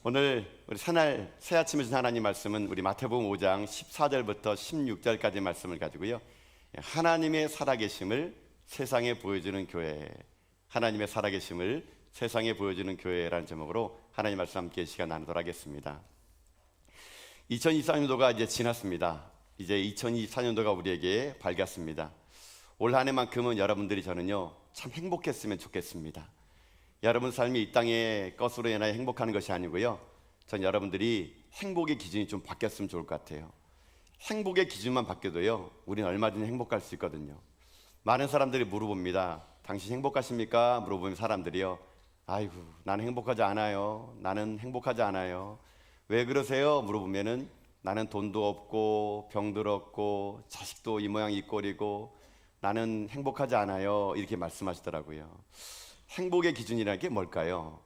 오늘 우리 새 아침에 주신 하나님 말씀은 우리 마태복음 5장 14절부터 16절까지 말씀을 가지고요, 하나님의 살아계심을 세상에 보여주는 교회, 하나님의 살아계심을 세상에 보여주는 교회라는 제목으로 하나님 말씀 함께 시간 나누도록 하겠습니다. 2024년도가 이제 지났습니다. 이제 2024년도가 우리에게 밝았습니다. 올 한 해만큼은 여러분들이 저는요 참 행복했으면 좋겠습니다. 여러분 삶이 이 땅의 것으로 인하여 행복하는 것이 아니고요, 전 여러분들이 행복의 기준이 좀 바뀌었으면 좋을 것 같아요. 행복의 기준만 바뀌어도요 우리는 얼마든지 행복할 수 있거든요. 많은 사람들이 물어봅니다. 당신 행복하십니까? 물어보면 사람들이요, 아이고 나는 행복하지 않아요. 나는 행복하지 않아요. 왜 그러세요? 물어보면은 나는 돈도 없고 병도 없고 자식도 이 모양 이 꼴이고 나는 행복하지 않아요, 이렇게 말씀하시더라고요. 행복의 기준이라는 게 뭘까요?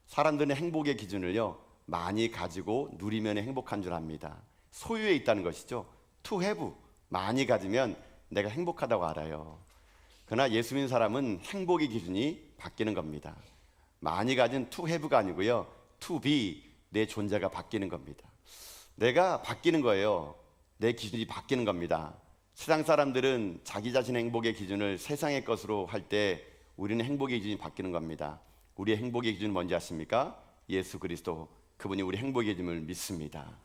사람들은 행복의 기준을요 많이 가지고 누리면 행복한 줄 압니다. 소유에 있다는 것이죠. to have, 많이 가지면 내가 행복하다고 알아요. 그러나 예수 믿는 사람은 행복의 기준이 바뀌는 겁니다. 많이 가진 to have가 아니고요, to be, 내 존재가 바뀌는 겁니다. 내가 바뀌는 거예요. 내 기준이 바뀌는 겁니다. 세상 사람들은 자기 자신의 행복의 기준을 세상의 것으로 할 때 우리는 행복의 기준이 바뀌는 겁니다. 우리의 행복의 기준은 뭔지 아십니까? 예수 그리스도, 그분이 우리 행복의 기준을 믿습니다.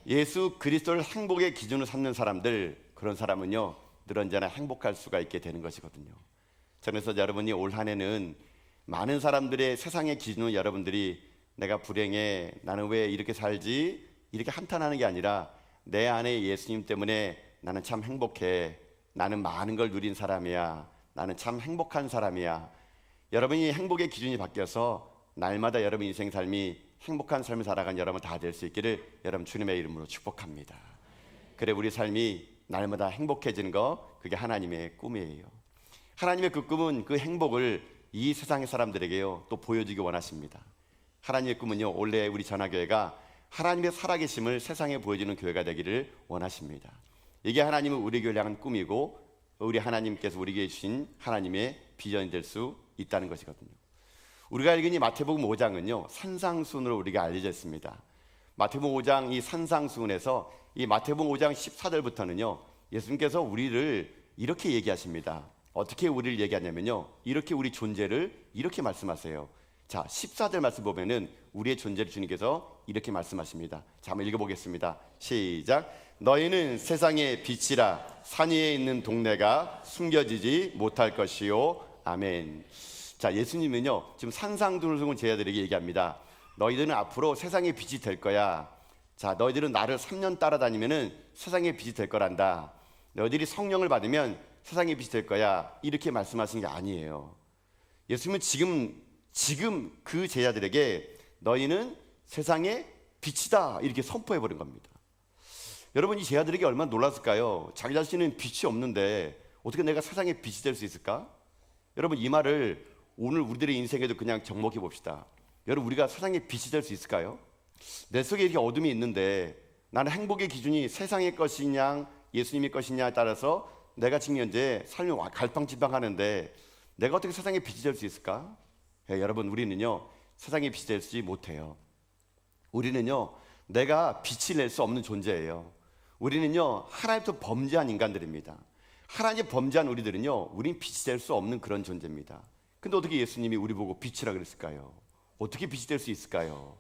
예수 그리스도를 행복의 기준으로 삼는 사람들, 그런 사람은요 늘 언제나 행복할 수가 있게 되는 것이거든요. 그래서 여러분이 올 한 해는 많은 사람들의 세상의 기준으로 여러분들이 내가 불행해, 나는 왜 이렇게 살지, 이렇게 한탄하는 게 아니라 내 안에 예수님 때문에 나는 참 행복해, 나는 많은 걸 누린 사람이야, 나는 참 행복한 사람이야. 여러분이 행복의 기준이 바뀌어서 날마다 여러분 인생 삶이 행복한 삶을 살아간 여러분 다 될 수 있기를 여러분 주님의 이름으로 축복합니다. 그래 우리 삶이 날마다 행복해지는 거, 그게 하나님의 꿈이에요. 하나님의 그 꿈은 그 행복을 이 세상의 사람들에게요 또 보여주기 원하십니다. 하나님의 꿈은요 원래 우리 전화교회가 하나님의 살아계심을 세상에 보여주는 교회가 되기를 원하십니다. 이게 하나님은 우리 교회를 향한 꿈이고 우리 하나님께서 우리에게 주신 하나님의 비전이 될 수 있다는 것이거든요. 우리가 읽은 이 마태복음 5장은요 산상수훈으로 우리가 알려져 있습니다. 마태복음 5장 이 산상수훈에서 이 마태복음 5장 14절부터는요 예수님께서 우리를 이렇게 얘기하십니다. 어떻게 우리를 얘기하냐면요, 이렇게 우리 존재를 이렇게 말씀하세요. 자, 14절 말씀 보면은 우리의 존재를 주님께서 이렇게 말씀하십니다. 자, 한번 읽어보겠습니다. 시작. 너희는 세상의 빛이라. 산 위에 있는 동네가 숨겨지지 못할 것이요. 아멘. 자, 예수님은요 지금 산상수훈을 제자들에게 얘기합니다. 너희들은 앞으로 세상의 빛이 될 거야. 자, 너희들은 나를 3년 따라다니면은 세상의 빛이 될 거란다. 너희들이 성령을 받으면 세상의 빛이 될 거야. 이렇게 말씀하신 게 아니에요. 예수님은 지금 그 제자들에게 너희는 세상의 빛이다 이렇게 선포해 버린 겁니다. 여러분, 이 제자들에게 얼마나 놀랐을까요? 자기 자신은 빛이 없는데 어떻게 내가 세상의 빛이 될 수 있을까? 여러분, 이 말을 오늘 우리들의 인생에도 그냥 접목해 봅시다. 여러분, 우리가 세상의 빛이 될 수 있을까요? 내 속에 이렇게 어둠이 있는데 나는 행복의 기준이 세상의 것이냐 예수님의 것이냐에 따라서 내가 지금 현재 삶이 갈팡질팡하는데 내가 어떻게 세상의 빛이 될 수 있을까? 여러분, 우리는요 세상의 빛이 되지 못해요. 우리는요 내가 빛을 낼 수 없는 존재예요. 우리는요 하나님부터 범죄한 인간들입니다. 하나님 범죄한 우리들은요 우린 빛이 될 수 없는 그런 존재입니다. 근데 어떻게 예수님이 우리 보고 빛이라 그랬을까요? 어떻게 빛이 될 수 있을까요?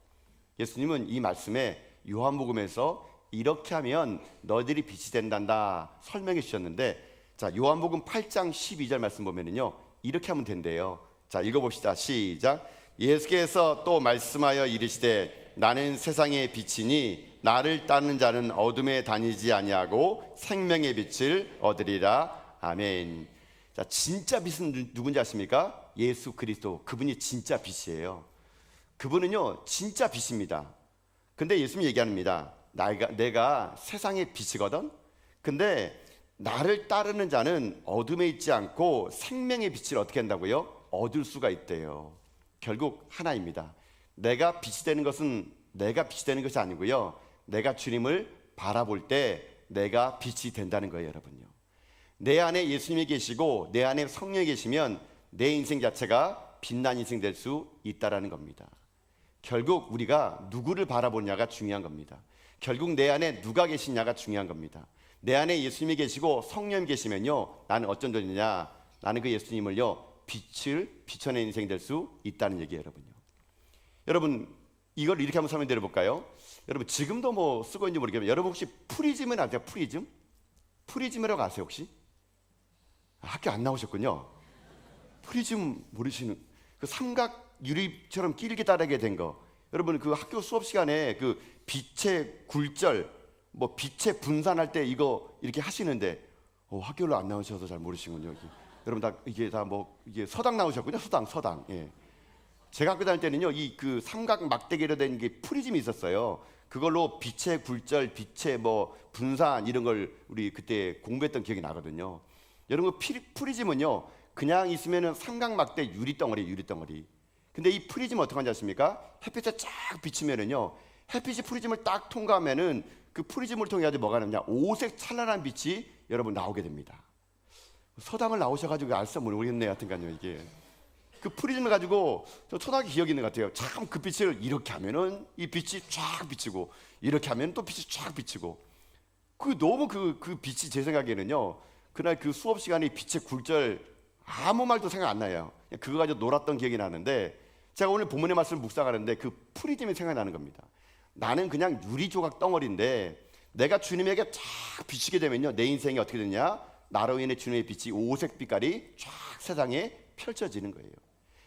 예수님은 이 말씀에 요한복음에서 이렇게 하면 너희들이 빛이 된단다 설명해 주셨는데, 자, 요한복음 8장 12절 말씀 보면은요 이렇게 하면 된대요. 자, 읽어봅시다. 시작. 예수께서 또 말씀하여 이르시되 나는 세상의 빛이니 나를 따르는 자는 어둠에 다니지 아니하고 생명의 빛을 얻으리라. 아멘. 자, 진짜 빛은 누군지 아십니까? 예수 그리스도, 그분이 진짜 빛이에요. 그분은요 진짜 빛입니다. 근데 예수님이 얘기합니다. 내가 세상의 빛이거든. 근데 나를 따르는 자는 어둠에 있지 않고 생명의 빛을 어떻게 한다고요? 얻을 수가 있대요. 결국 하나입니다. 내가 빛이 되는 것은 내가 빛이 되는 것이 아니고요, 내가 주님을 바라볼 때 내가 빛이 된다는 거예요. 여러분요, 내 안에 예수님이 계시고 내 안에 성령이 계시면 내 인생 자체가 빛난 인생 될 수 있다라는 겁니다. 결국 우리가 누구를 바라보냐가 중요한 겁니다. 결국 내 안에 누가 계시냐가 중요한 겁니다. 내 안에 예수님이 계시고 성령이 계시면요, 나는 어쩐 존재냐? 나는 그 예수님을요, 빛을 비춰낸 인생이 될 수 있다는 얘기예요, 여러분요. 여러분, 이걸 이렇게 한번 설명드려 볼까요? 여러분, 지금도 뭐 쓰고 있는지 모르겠지만 여러분 혹시 프리즘은 아세요? 프리즘? 프리즘이라고 아세요 혹시? 학교 안 나오셨군요. 프리즘 모르시는, 그 삼각 유리처럼 길게 따르게 된 거. 여러분, 그 학교 수업 시간에 그 빛의 굴절, 뭐 빛의 분산할 때 이거 이렇게 하시는데 학교를 안 나오셔서 잘 모르시군요. 여러분 다 이게 다 뭐 이게 서당 나오셨군요. 서당. 예. 제가 학교 다닐 때는요, 이 그 삼각 막대기로 된 게 프리즘이 있었어요. 그걸로 빛의 굴절, 빛의 뭐 분산 이런 걸 우리 그때 공부했던 기억이 나거든요. 여러분, 프리즘은요, 그냥 있으면은 삼각 막대 유리 덩어리. 근데 이 프리즘 어떻게 하는지 아십니까? 햇빛에 쫙 비치면은요, 햇빛이 프리즘을 딱 통과하면은 그 프리즘을 통해 가지고 뭐가 나냐? 오색 찬란한 빛이 여러분 나오게 됩니다. 서당을 나오셔가지고 알싸 모르겠네. 하여튼간요, 이게 그 프리즘을 가지고 저 초등학교 기억이 있는 것 같아요. 참 그 빛을 이렇게 하면은 이 빛이 쫙 비치고, 이렇게 하면 또 빛이 쫙 비치고, 그 너무 그 빛이 제 생각에는요, 그날 그 수업 시간에 빛의 굴절 아무 말도 생각 안 나요. 그거 가지고 놀았던 기억이 나는데, 제가 오늘 본문의 말씀을 묵상하는데 그 프리즘이 생각나는 겁니다. 나는 그냥 유리 조각 덩어리인데 내가 주님에게 쫙 비치게 되면요, 내 인생이 어떻게 되냐? 나로 인해 주님의 빛이 오색 빛깔이 쫙 세상에 펼쳐지는 거예요.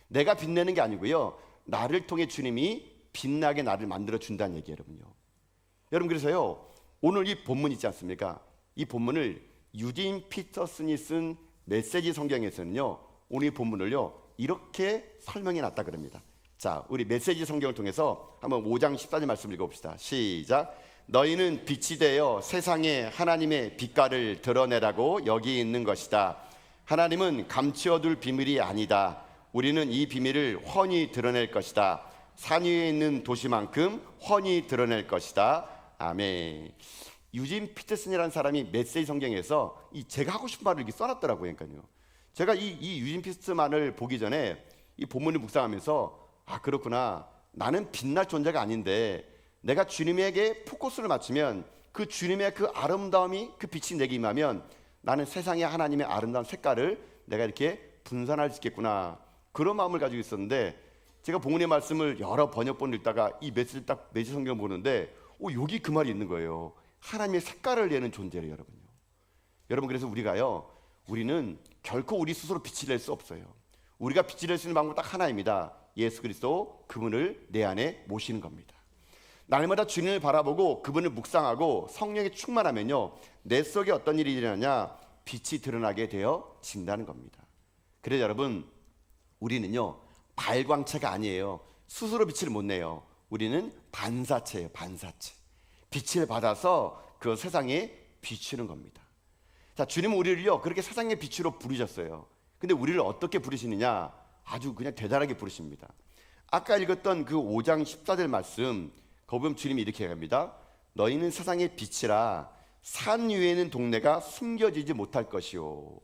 내가 빛내는 게 아니고요, 나를 통해 주님이 빛나게 나를 만들어 준다는 얘기예요, 여러분요. 여러분, 그래서요, 오늘 이 본문 있지 않습니까? 이 본문을 유딘 피터슨이 쓴 메시지 성경에서는요, 오늘 이 본문을요, 이렇게 설명해 놨다 그럽니다. 자, 우리 메시지 성경을 통해서 한번 5장 14절 말씀 읽어봅시다. 시작. 너희는 빛이 되어 세상에 하나님의 빛깔을 드러내라고 여기 있는 것이다. 하나님은 감추어둘 비밀이 아니다. 우리는 이 비밀을 훤히 드러낼 것이다. 산 위에 있는 도시만큼 훤히 드러낼 것이다. 아멘. 유진 피터슨이라는 사람이 메시지 성경에서 이 제가 하고 싶은 말을 이렇게 써놨더라고요. 그러니까요. 제가 이 유진 피터슨만을 보기 전에 이 본문을 묵상하면서, 아, 그렇구나. 나는 빛날 존재가 아닌데 내가 주님에게 포커스를 맞추면 그 주님의 그 아름다움이, 그 빛이 내게 임하면 나는 세상의 하나님의 아름다운 색깔을 내가 이렇게 분산할 수 있겠구나. 그런 마음을 가지고 있었는데, 제가 본문의 말씀을 여러 번역본을 읽다가 이 메시지 성경을 보는데 여기 그 말이 있는 거예요. 하나님의 색깔을 내는 존재래요, 여러분요. 여러분, 그래서 우리는 결코 우리 스스로 빛을 낼 수 없어요. 우리가 빛을 낼 수 있는 방법 딱 하나입니다. 예수 그리스도, 그분을 내 안에 모시는 겁니다. 날마다 주님을 바라보고 그분을 묵상하고 성령에 충만하면요, 내 속에 어떤 일이 일어나냐? 빛이 드러나게 되어진다는 겁니다. 그래서 여러분, 우리는요, 발광체가 아니에요. 스스로 빛을 못 내요. 우리는 반사체예요. 반사체. 빛을 받아서 그 세상에 비추는 겁니다. 자, 주님은 우리를요, 그렇게 세상의 빛으로 부르셨어요. 근데 우리를 어떻게 부르시느냐? 아주 그냥 대단하게 부르십니다. 아까 읽었던 그 5장 14절 말씀, 거기 보면 주님이 이렇게 얘기합니다. 너희는 세상의 빛이라 산 위에 있는 동네가 숨겨지지 못할 것이요.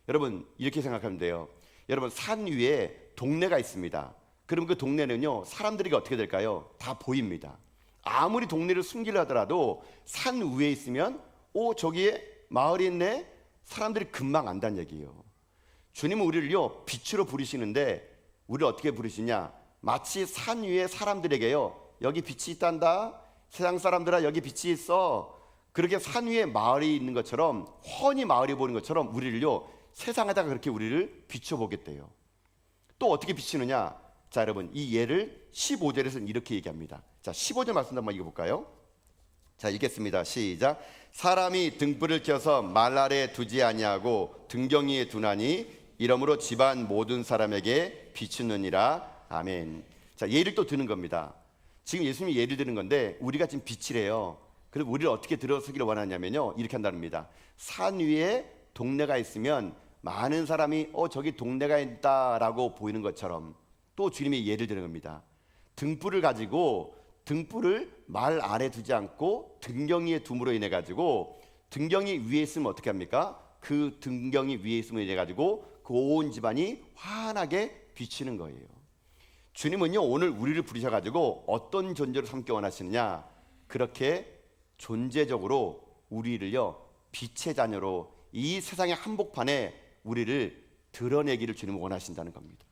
여러분, 이렇게 생각하면 돼요. 여러분, 산 위에 동네가 있습니다. 그럼 그 동네는요, 사람들이 어떻게 될까요? 다 보입니다. 아무리 동네를 숨기려 하더라도 산 위에 있으면 저기에 마을이 있네? 사람들이 금방 안다는 얘기예요. 주님은 우리를요, 빛으로 부르시는데 우리를 어떻게 부르시냐? 마치 산 위에 사람들에게요, 여기 빛이 있단다. 세상 사람들아, 여기 빛이 있어. 그렇게 산 위에 마을이 있는 것처럼, 훤히 마을이 보이는 것처럼 우리를요, 세상에다가 그렇게 우리를 비춰보겠대요. 또 어떻게 비치느냐? 자, 여러분, 이 예를 15절에서는 이렇게 얘기합니다. 자, 15절 말씀 한번 읽어볼까요? 자, 읽겠습니다. 시작. 사람이 등불을 켜서 말 아래 두지 아니하고 등경 위에 두나니 이러므로 집안 모든 사람에게 비추느니라. 아멘. 자, 예를 또 드는 겁니다. 지금 예수님이 예를 드는 건데 우리가 지금 빛이래요. 그리고 우리를 어떻게 들어서기를 원하냐면요, 이렇게 한답니다. 산 위에 동네가 있으면 많은 사람이 저기 동네가 있다라고 보이는 것처럼, 또 주님이 예를 드는 겁니다. 등불을 가지고 등불을 말 아래 두지 않고 등경이에 둠으로 인해 가지고, 등경이 위에 있으면 어떻게 합니까? 그 등경이 위에 있으면 인해 가지고 그 온 집안이 환하게 비치는 거예요. 주님은요 오늘 우리를 부르셔가지고 어떤 존재로 삼기 원하시느냐, 그렇게 존재적으로 우리를요 빛의 자녀로 이 세상의 한복판에 우리를 드러내기를 주님은 원하신다는 겁니다.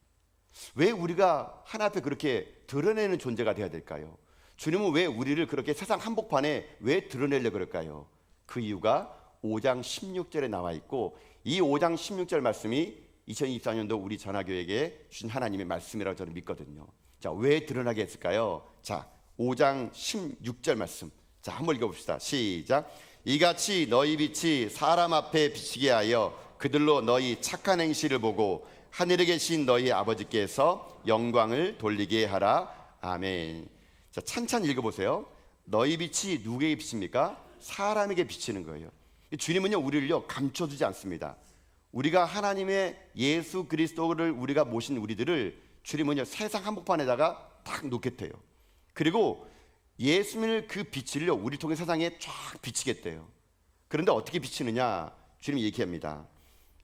왜 우리가 하나 앞에 그렇게 드러내는 존재가 되어야 될까요? 주님은 왜 우리를 그렇게 세상 한복판에 왜 드러내려고 그럴까요? 그 이유가 5장 16절에 나와 있고, 이 5장 16절 말씀이 2024년도 우리 전화교회에게 주신 하나님의 말씀이라고 저는 믿거든요. 자, 왜 드러나게 했을까요? 자, 5장 16절 말씀. 자, 한번 읽어봅시다. 시작. 이같이 너희 빛이 사람 앞에 비치게 하여 그들로 너희 착한 행실을 보고 하늘에 계신 너희 아버지께서 영광을 돌리게 하라. 아멘. 자, 찬찬히 읽어보세요. 너희 빛이 누구에게 비칩니까? 사람에게 비치는 거예요. 주님은요 우리를요 감춰두지 않습니다. 우리가 하나님의 예수 그리스도를 우리가 모신 우리들을 주님은요 세상 한복판에다가 딱 놓겠대요. 그리고 예수님을 그 빛을요 우리 통해 세상에 쫙 비치겠대요. 그런데 어떻게 비치느냐? 주님이 얘기합니다.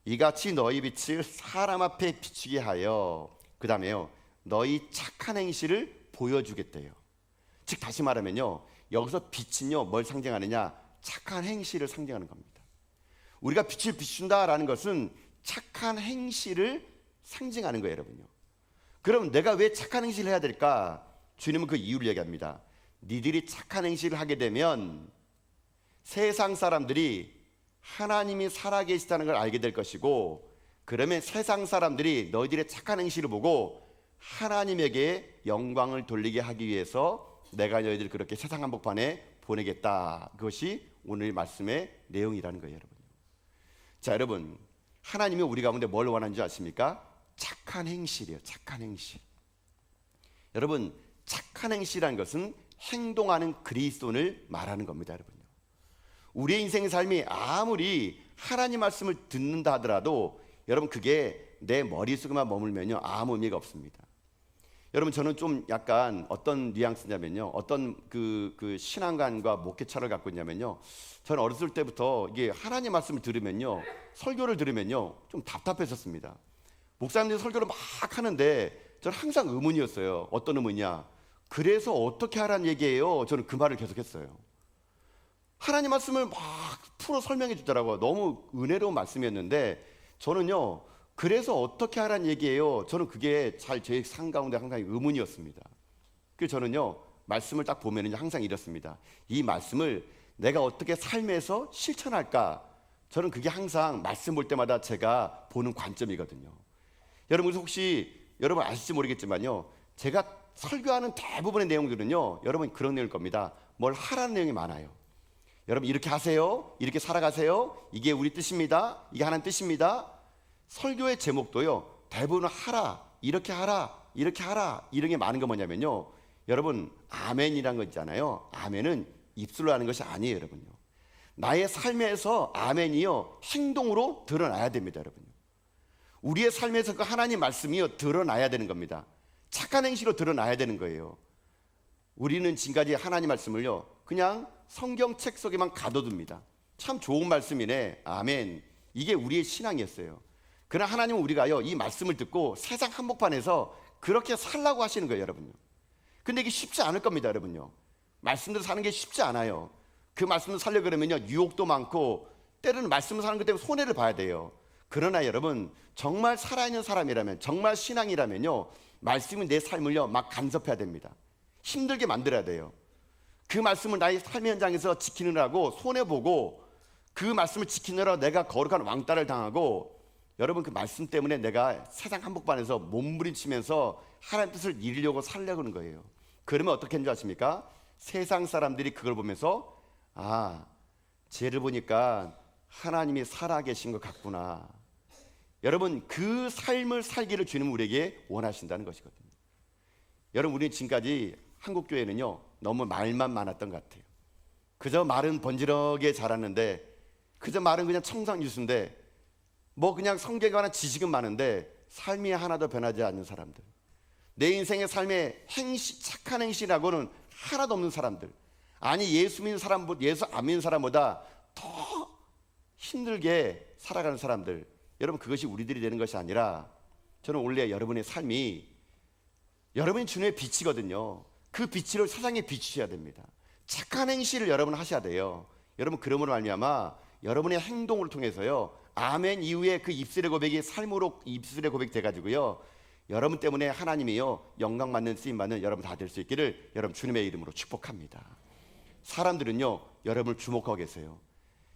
이같이 너희 빛을 사람 앞에 비치게 하여, 그 다음에요 너희 착한 행실을 보여주겠대요. 즉 다시 말하면요 여기서 빛은요 뭘 상징하느냐? 착한 행실을 상징하는 겁니다. 우리가 빛을 비춘다라는 것은 착한 행실을 상징하는 거예요, 여러분요. 그럼 내가 왜 착한 행실을 해야 될까? 주님은 그 이유를 얘기합니다. 니들이 착한 행실을 하게 되면 세상 사람들이 하나님이 살아계시다는 걸 알게 될 것이고, 그러면 세상 사람들이 너희들의 착한 행실을 보고 하나님에게 영광을 돌리게 하기 위해서 내가 너희들을 그렇게 세상 한복판에 보내겠다. 그것이 오늘 말씀의 내용이라는 거예요, 여러분. 자, 여러분, 하나님이 우리 가운데 뭘 원하는지 아십니까? 착한 행실이에요. 착한 행실. 여러분, 착한 행실이라는 것은 행동하는 그리스도인을 말하는 겁니다, 여러분요. 우리의 인생의 삶이 아무리 하나님 말씀을 듣는다 하더라도 여러분 그게 내 머릿속에만 머물면요 아무 의미가 없습니다. 여러분, 저는 좀 약간 어떤 뉘앙스냐면요, 어떤 그 신앙관과 목회차를 갖고 있냐면요, 저는 어렸을 때부터 이게 하나님 말씀을 들으면요, 설교를 들으면요 좀 답답했었습니다. 목사님들이 설교를 막 하는데 저는 항상 의문이었어요. 어떤 의문이냐? 그래서 어떻게 하라는 얘기예요? 저는 그 말을 계속했어요. 하나님 말씀을 막 풀어 설명해 주더라고요. 너무 은혜로운 말씀이었는데 저는요, 그래서 어떻게 하라는 얘기예요? 저는 그게 잘 제 삶 가운데 항상 의문이었습니다. 그래서 저는요 말씀을 딱 보면은 항상 이렇습니다. 이 말씀을 내가 어떻게 삶에서 실천할까? 저는 그게 항상 말씀 볼 때마다 제가 보는 관점이거든요. 여러분 혹시 여러분 아실지 모르겠지만요, 제가 설교하는 대부분의 내용들은요 여러분 그런 내용일 겁니다. 뭘 하라는 내용이 많아요. 여러분 이렇게 하세요, 이렇게 살아가세요, 이게 우리 뜻입니다, 이게 하나님 뜻입니다. 설교의 제목도요 대부분 하라, 이렇게 하라, 이렇게 하라, 이런 게 많은 거 뭐냐면요, 여러분 아멘이란 거 있잖아요. 아멘은 입술로 하는 것이 아니에요, 여러분요. 나의 삶에서 아멘이요 행동으로 드러나야 됩니다, 여러분요. 우리의 삶에서 그 하나님 말씀이요 드러나야 되는 겁니다. 착한 행실로 드러나야 되는 거예요. 우리는 지금까지 하나님 말씀을요 그냥 성경책 속에만 가둬둡니다. 참 좋은 말씀이네, 아멘, 이게 우리의 신앙이었어요. 그러나 하나님은 우리가요 이 말씀을 듣고 세상 한복판에서 그렇게 살라고 하시는 거예요, 여러분요. 근데 이게 쉽지 않을 겁니다, 여러분요. 말씀대로 사는 게 쉽지 않아요. 그 말씀을 살려고 그러면요 유혹도 많고 때로는 말씀을 사는 것 때문에 손해를 봐야 돼요. 그러나 여러분 정말 살아있는 사람이라면, 정말 신앙이라면요 말씀이 내 삶을요 막 간섭해야 됩니다. 힘들게 만들어야 돼요. 그 말씀을 나의 삶의 현장에서 지키느라고 손해보고, 그 말씀을 지키느라 내가 거룩한 왕따를 당하고, 여러분 그 말씀 때문에 내가 세상 한복판에서 몸부림치면서 하나님 뜻을 이루려고 살려고 하는 거예요. 그러면 어떻게 하는 줄 아십니까? 세상 사람들이 그걸 보면서 아, 쟤를 보니까 하나님이 살아계신 것 같구나. 여러분 그 삶을 살기를 주님은 우리에게 원하신다는 것이거든요. 여러분 우리는 지금까지 한국교회는요 너무 말만 많았던 것 같아요. 그저 말은 번지르게 자랐는데, 그저 말은 그냥 청산유수인데, 뭐 그냥 성경에 관한 지식은 많은데 삶이 하나도 변하지 않는 사람들, 내 인생의 삶의 행실, 착한 행실하고는 하나도 없는 사람들, 아니 예수 믿는 사람, 예수 안 믿는 사람보다 더 힘들게 살아가는 사람들, 여러분 그것이 우리들이 되는 것이 아니라, 저는 원래 여러분의 삶이 여러분이 주님의 빛이거든요. 그 빛을 세상에 비추셔야 됩니다. 착한 행실을 여러분 하셔야 돼요. 여러분 그러므로 말미암아 여러분의 행동을 통해서요, 아멘 이후에 그 입술의 고백이 삶으로 입술의 고백이 돼가지고요, 여러분 때문에 하나님이요 영광 받는 쓰임 받는 여러분 다 될 수 있기를 여러분 주님의 이름으로 축복합니다. 사람들은요 여러분을 주목하고 계세요.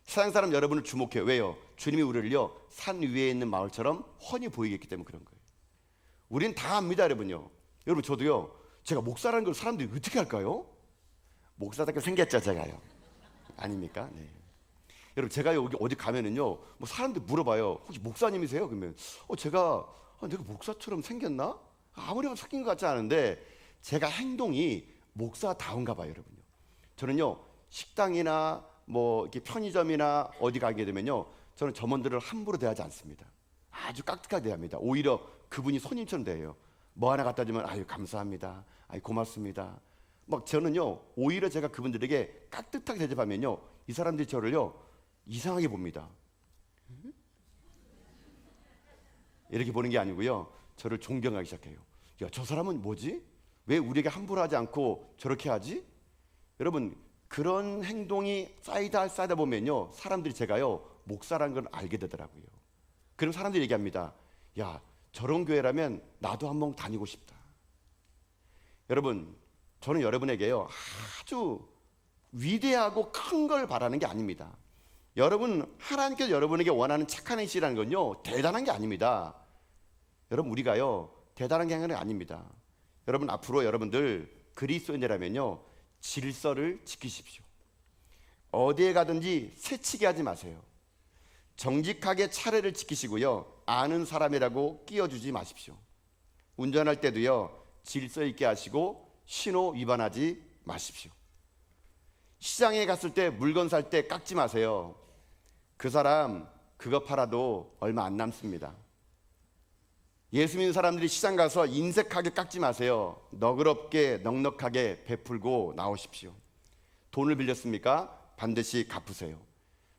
세상 사람 여러분을 주목해요. 왜요? 주님이 우리를요 산 위에 있는 마을처럼 훤히 보이게 했기 때문에 그런 거예요. 우리는 다 압니다, 여러분요. 여러분 저도요, 제가 목사라는 걸 사람들이 어떻게 할까요? 목사답게 생겼죠 제가요. 아닙니까? 네. 여러분 제가 여기 어디 가면은요, 뭐 사람들 물어봐요. 혹시 목사님이세요? 그러면 제가 내가 목사처럼 생겼나? 아무리 봐도 생긴 것 같지 않은데 제가 행동이 목사다운가 봐요, 여러분요. 저는요 식당이나 뭐 이렇게 편의점이나 어디 가게 되면요, 저는 점원들을 함부로 대하지 않습니다. 아주 깍듯하게 대합니다. 오히려 그분이 손님처럼 대해요. 뭐 하나 갖다 주면 아유 감사합니다, 아유 고맙습니다. 막 저는요 오히려 제가 그분들에게 깍듯하게 대접하면요, 이 사람들이 저를요 이상하게 봅니다. 이렇게 보는 게 아니고요, 저를 존경하기 시작해요. 야, 저 사람은 뭐지? 왜 우리에게 함부로 하지 않고 저렇게 하지? 여러분 그런 행동이 쌓이다 보면요, 사람들이 제가요 목사라는 걸 알게 되더라고요. 그럼 사람들이 얘기합니다. 야, 저런 교회라면 나도 한번 다니고 싶다. 여러분 저는 여러분에게요 아주 위대하고 큰 걸 바라는 게 아닙니다. 여러분 하나님께서 여러분에게 원하는 착한 행실이라는 건요 대단한 게 아닙니다. 여러분 우리가요 대단한 게 아닙니다. 여러분 앞으로 여러분들 그리스도인이라면요 질서를 지키십시오. 어디에 가든지 새치기 하지 마세요. 정직하게 차례를 지키시고요, 아는 사람이라고 끼워주지 마십시오. 운전할 때도요 질서 있게 하시고 신호 위반하지 마십시오. 시장에 갔을 때 물건 살 때 깎지 마세요. 그 사람 그거 팔아도 얼마 안 남습니다. 예수 믿는 사람들이 시장 가서 인색하게 깎지 마세요. 너그럽게 넉넉하게 베풀고 나오십시오. 돈을 빌렸습니까? 반드시 갚으세요.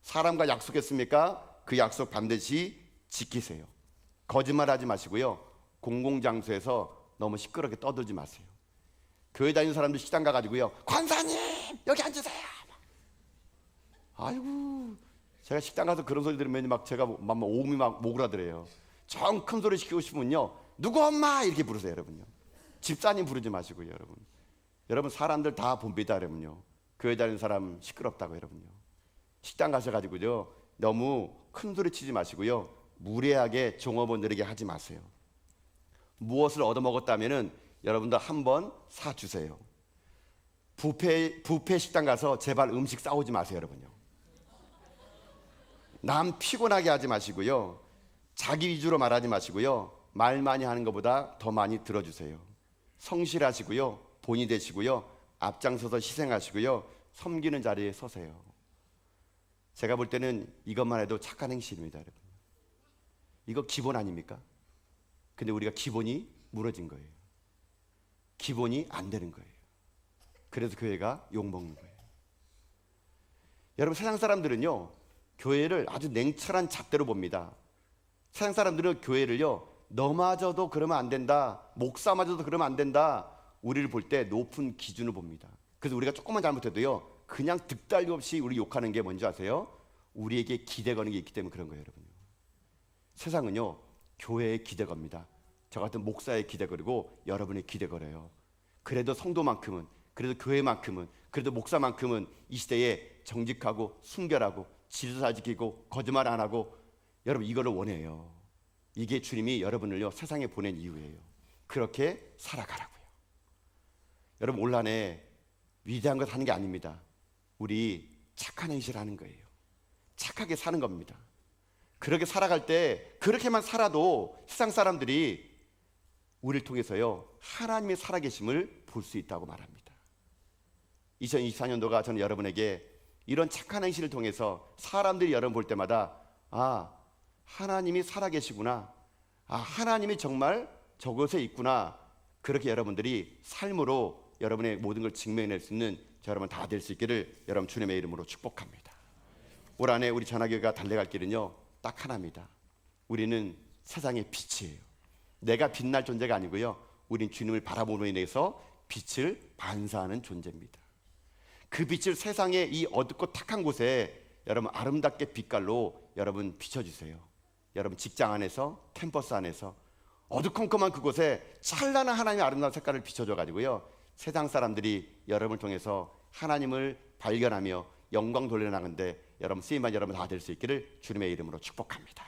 사람과 약속했습니까? 그 약속 반드시 지키세요. 거짓말하지 마시고요, 공공장소에서 너무 시끄럽게 떠들지 마세요. 교회 다니는 사람들 시장 가가지고요, 권사님 여기 앉으세요. 아이고, 제가 식당 가서 그런 소리 들으면 막 제가 막 오음이 막 오그라들어요. 정 큰 소리 시키고 싶으면요, 누구 엄마 이렇게 부르세요, 여러분요. 집사님 부르지 마시고요, 여러분. 여러분 사람들 다 봅니다, 여러분요. 교회 다니는 사람 시끄럽다고, 여러분요. 식당 가셔가지고요 너무 큰 소리 치지 마시고요, 무례하게 종업원들에게 하지 마세요. 무엇을 얻어먹었다면은 여러분들 한번 사주세요. 뷔페 식당 가서 제발 음식 싸오지 마세요, 여러분요. 남 피곤하게 하지 마시고요, 자기 위주로 말하지 마시고요, 말 많이 하는 것보다 더 많이 들어주세요. 성실하시고요, 본이 되시고요, 앞장서서 희생하시고요, 섬기는 자리에 서세요. 제가 볼 때는 이것만 해도 착한 행실입니다, 여러분. 이거 기본 아닙니까? 근데 우리가 기본이 무너진 거예요. 기본이 안 되는 거예요. 그래서 교회가 욕먹는 거예요. 여러분 세상 사람들은요 교회를 아주 냉철한 잣대로 봅니다. 세상 사람들은 교회를요 너마저도 그러면 안 된다, 목사마저도 그러면 안 된다, 우리를 볼 때 높은 기준을 봅니다. 그래서 우리가 조금만 잘못해도요 그냥 득달리 없이 우리 욕하는 게 뭔지 아세요? 우리에게 기대 거는 게 있기 때문에 그런 거예요, 여러분요. 세상은요 교회에 기대 겁니다. 저 같은 목사에 기대 거리고 여러분의 기대 걸어요. 그래도 성도만큼은, 그래도 교회만큼은, 그래도 목사만큼은 이 시대에 정직하고 순결하고 질서 잘 지키고 거짓말 안 하고, 여러분 이거를 원해요. 이게 주님이 여러분을요 세상에 보낸 이유예요. 그렇게 살아가라고요. 여러분 올 한 해 위대한 것 하는 게 아닙니다. 우리 착한 행실을 하는 거예요. 착하게 사는 겁니다. 그렇게 살아갈 때 그렇게만 살아도 세상 사람들이 우리를 통해서요 하나님의 살아계심을 볼 수 있다고 말합니다. 2024년도가 저는 여러분에게 이런 착한 행실을 통해서 사람들이 여러분 볼 때마다 아 하나님이 살아계시구나, 아 하나님이 정말 저곳에 있구나, 그렇게 여러분들이 삶으로 여러분의 모든 걸 증명해낼 수 있는 저 여러분 다 될 수 있기를 여러분 주님의 이름으로 축복합니다. 올 한 해 우리 전하교회가 달려갈 길은요 딱 하나입니다. 우리는 세상의 빛이에요. 내가 빛날 존재가 아니고요 우린 주님을 바라보므로 인해서 빛을 반사하는 존재입니다. 그 빛을 세상의 이 어둡고 탁한 곳에 여러분 아름답게 빛깔로 여러분 비춰주세요. 여러분 직장 안에서, 캠퍼스 안에서 어두컴컴한 그곳에 찬란한 하나님의 아름다운 색깔을 비춰줘 가지고요, 세상 사람들이 여러분을 통해서 하나님을 발견하며 영광 돌려나가는데 여러분 쓰임받은 여러분 다 될 수 있기를 주님의 이름으로 축복합니다.